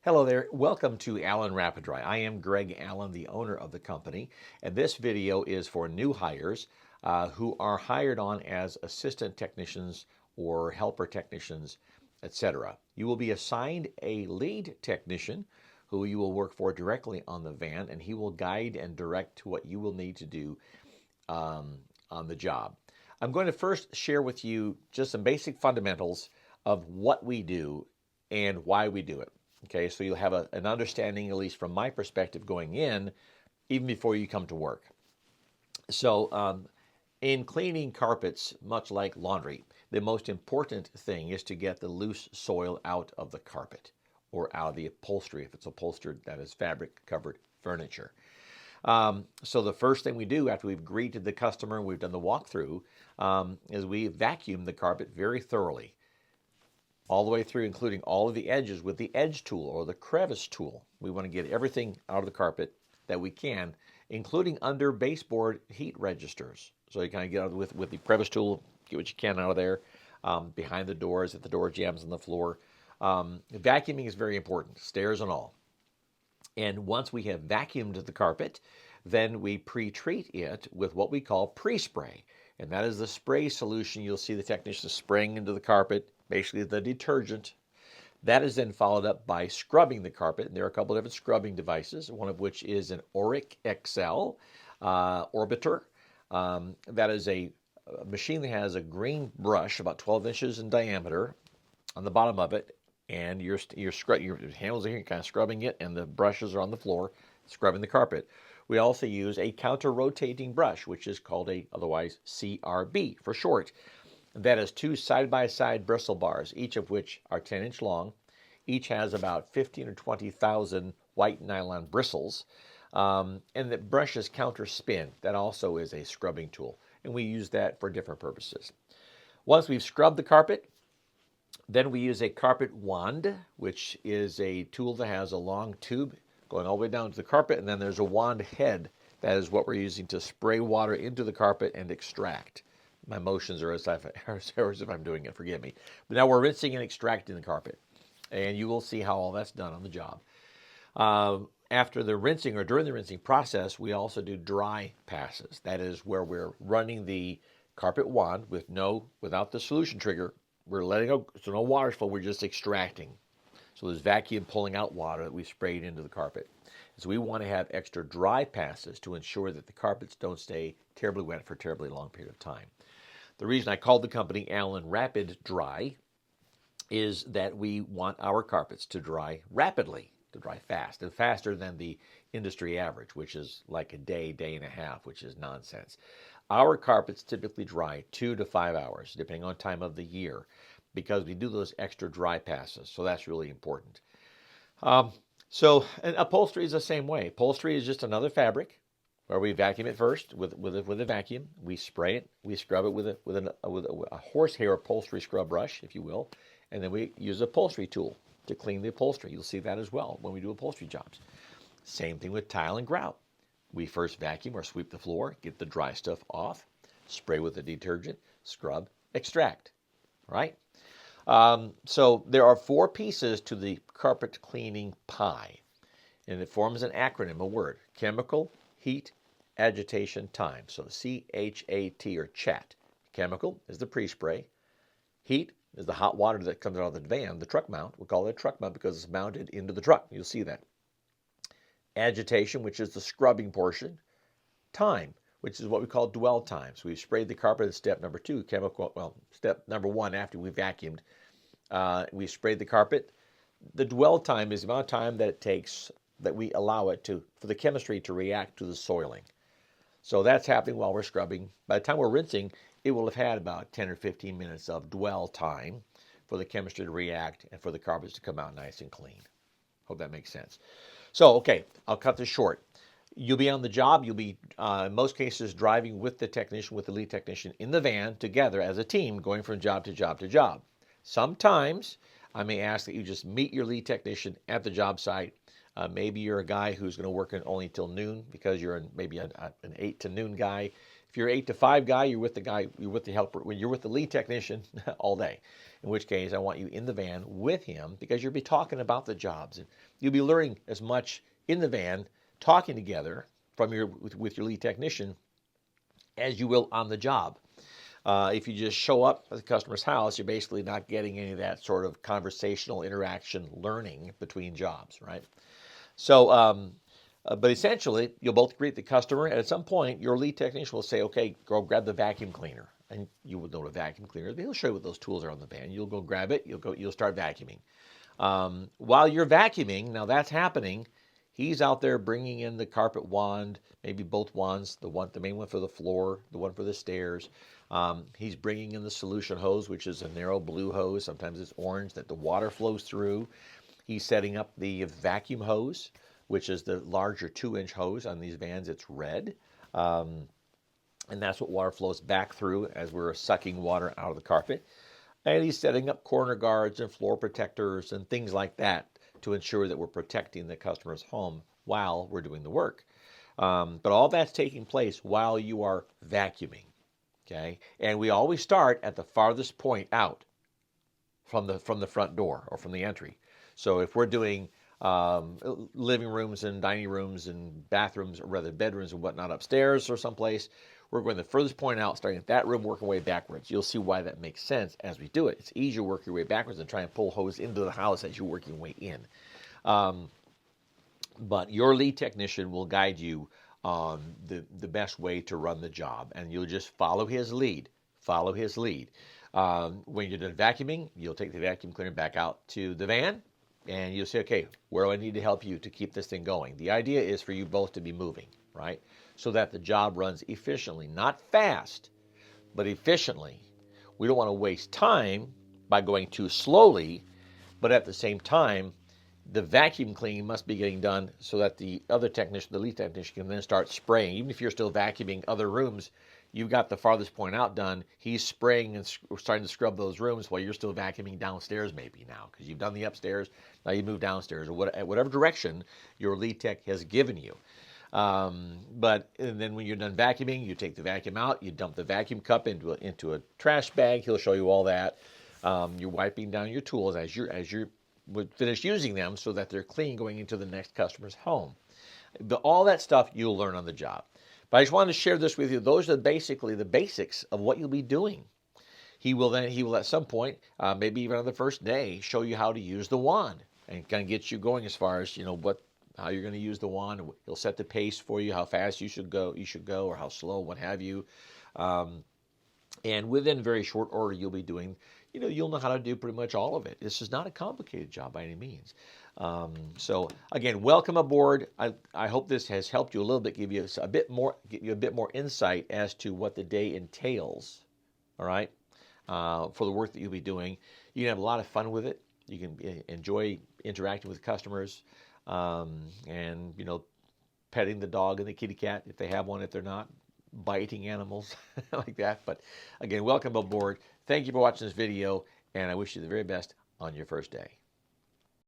Hello there. Welcome to Allen Rapid Dry. I am Greg Allen, the owner of the company, and this video is for new hires who are hired on as assistant technicians or helper technicians, etc. You will be assigned a lead technician who you will work for directly on the van, and he will guide and direct what you will need to do on the job. I'm going to first share with you just some basic fundamentals of what we do and why we do it. Okay, so you'll have an understanding, at least from my perspective, going in, even before you come to work. So, in cleaning carpets, much like laundry, the most important thing is to get the loose soil out of the carpet or out of the upholstery, if it's upholstered, that is fabric-covered furniture. So the first thing we do after we've greeted the customer and we've done the walkthrough is we vacuum the carpet very thoroughly, all the way through, including all of the edges with the edge tool or the crevice tool. We want to get everything out of the carpet that we can, including under baseboard heat registers. So you kind of get out with the crevice tool, get what you can out of there, behind the doors, if the door jams on the floor. Vacuuming is very important, stairs and all. And once we have vacuumed the carpet, then we pre-treat it with what we call pre-spray. And that is the spray solution you'll see the technician spraying into the carpet, basically the detergent. That is then followed up by scrubbing the carpet. And there are a couple of different scrubbing devices, one of which is an Auric XL Orbiter. That is a machine that has a green brush about 12 inches in diameter on the bottom of it. And your handles are here, kind of scrubbing it, and the brushes are on the floor, scrubbing the carpet. We also use a counter-rotating brush, which is called otherwise CRB for short. That is two side-by-side bristle bars, each of which are 10-inch long. Each has about 15 or 20,000 white nylon bristles. And the brush is counter-spin. That also is a scrubbing tool, and we use that for different purposes. Once we've scrubbed the carpet, then we use a carpet wand, which is a tool that has a long tube going all the way down to the carpet, and then there's a wand head. That is what we're using to spray water into the carpet and extract. My motions are as if I'm doing it, forgive me. But now we're rinsing and extracting the carpet, and you will see how all that's done on the job. After the rinsing or during the rinsing process, we also do dry passes. That is where we're running the carpet wand without the solution trigger. We're letting go, so no water flow, we're just extracting. So there's vacuum pulling out water that we sprayed into the carpet. So we want to have extra dry passes to ensure that the carpets don't stay terribly wet for a terribly long period of time. The reason I called the company Allen Rapid Dry is that we want our carpets to dry rapidly, to dry fast, and faster than the industry average, which is like a day and a half, which is nonsense. Our carpets typically dry 2 to 5 hours, depending on time of the year, because we do those extra dry passes. So that's really important. And upholstery is the same way. Upholstery is just another fabric where we vacuum it first with a vacuum. We spray it. We scrub it with a horsehair upholstery scrub brush, if you will, and then we use an upholstery tool to clean the upholstery. You'll see that as well when we do upholstery jobs. Same thing with tile and grout. We first vacuum or sweep the floor, get the dry stuff off, spray with the detergent, scrub, extract, right? So there are 4 pieces to the carpet cleaning pie, and it forms an acronym, a word: chemical, heat, agitation, time. So CHAT or chat. Chemical is the pre-spray. Heat is the hot water that comes out of the van, the truck mount. We'll call it a truck mount because it's mounted into the truck. You'll see that. Agitation, which is the scrubbing portion. Time, which is what we call dwell time. So we've sprayed the carpet at step number 2, step number 1 after we vacuumed. We sprayed the carpet. The dwell time is the amount of time that it takes, that we allow it for the chemistry to react to the soiling. So that's happening while we're scrubbing. By the time we're rinsing, it will have had about 10 or 15 minutes of dwell time for the chemistry to react and for the carpets to come out nice and clean. Hope that makes sense. So, okay, I'll cut this short. You'll be on the job. You'll be, in most cases, driving with the technician, with the lead technician in the van together as a team, going from job to job to job. Sometimes I may ask that you just meet your lead technician at the job site. Maybe you're a guy who's going to work only till noon because you're maybe an 8 to noon guy. If you're 8 to 5 guy, you're with the guy, you're with the helper, you're with the lead technician all day. In which case, I want you in the van with him because you'll be talking about the jobs and you'll be learning as much in the van, talking together with your lead technician as you will on the job. If you just show up at the customer's house, you're basically not getting any of that sort of conversational interaction learning between jobs, right? So, but essentially, you'll both greet the customer, and at some point, your lead technician will say, okay, go grab the vacuum cleaner. And you will know what a vacuum cleaner is. He'll show you what those tools are on the van. You'll go grab it. You'll start vacuuming. While you're vacuuming, now that's happening, he's out there bringing in the carpet wand, maybe both wands, the main one for the floor, the one for the stairs. He's bringing in the solution hose, which is a narrow blue hose. Sometimes it's orange that the water flows through. He's setting up the vacuum hose, which is the larger 2-inch hose. On these vans, it's red. And that's what water flows back through as we're sucking water out of the carpet. And he's setting up corner guards and floor protectors and things like that to ensure that we're protecting the customer's home while we're doing the work. But all that's taking place while you are vacuuming, okay? And we always start at the farthest point out from the front door or from the entry. So if we're doing living rooms and dining rooms and bathrooms, or rather bedrooms and whatnot upstairs or someplace, we're going the furthest point out, starting at that room, working our way backwards. You'll see why that makes sense as we do it. It's easier to work your way backwards than try and pull hose into the house as you work your way in. But your lead technician will guide you on the best way to run the job, and you'll just follow his lead. Follow his lead. When you're done vacuuming, you'll take the vacuum cleaner back out to the van, and you'll say, okay, where do I need to help you to keep this thing going? The idea is for you both to be moving, right? So that the job runs efficiently, not fast, but efficiently. We don't want to waste time by going too slowly, but at the same time, the vacuum cleaning must be getting done so that the other technician, the lead technician, can then start spraying. Even if you're still vacuuming other rooms, you've got the farthest point out done. He's spraying and starting to scrub those rooms while you're still vacuuming downstairs maybe now, because you've done the upstairs, now you move downstairs, or whatever direction your lead tech has given you. But and then when you're done vacuuming, you take the vacuum out, you dump the vacuum cup into a trash bag. He'll show you all that. You're wiping down your tools as you would finish using them so that they're clean going into the next customer's home. But all that stuff you'll learn on the job. But I just wanted to share this with you. Those are basically the basics of what you'll be doing. He will at some point, maybe even on the first day, show you how to use the wand and kind of get you going as far as how you're going to use the wand. He'll set the pace for you, how fast you should go, or how slow, what have you. And within very short order, you'll be doing, you'll know how to do pretty much all of it. This is not a complicated job by any means. So again, welcome aboard. I hope this has helped you a little bit, give you a bit more insight as to what the day entails. All right, for the work that you'll be doing. You can have a lot of fun with it. You can enjoy interacting with customers, and petting the dog and the kitty cat if they have one, if they're not, biting animals like that. But again, welcome aboard. Thank you for watching this video, and I wish you the very best on your first day.